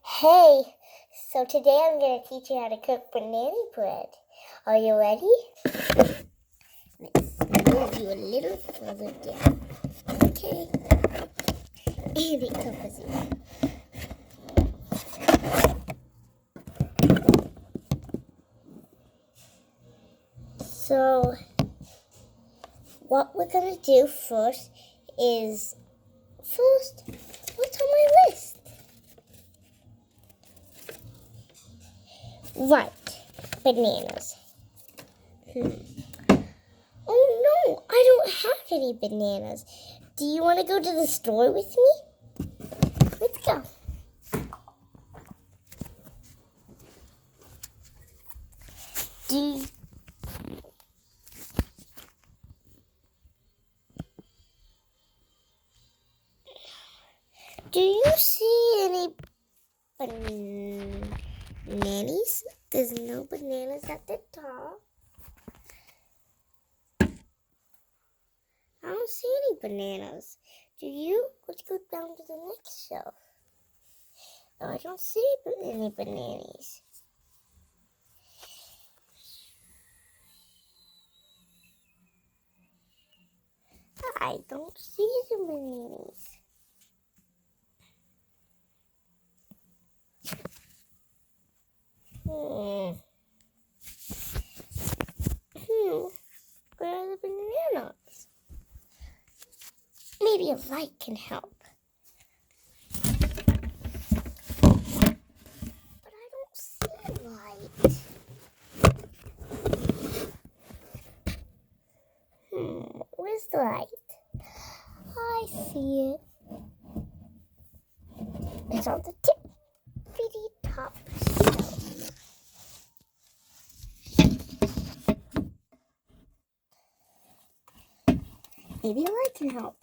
Hey, so today I'm going to teach you how to cook banana bread. Are you ready? Let's move you a little further down. Okay. And it covers you. So, what we're going to do first is, what's on my list? Right, bananas. Oh no, I don't have any bananas. Do you want to go to the store with me? Let's go. Do you see any bananas? There's no bananas at the top. I don't see any bananas. Do you? Let's go down to the next shelf. Oh, I don't see any bananas. I don't see the bananas. Where are the bananas? Maybe a light can help. But I don't see a light. Where's the light? I see it. It's on the tippity top shelf. Maybe a light can help.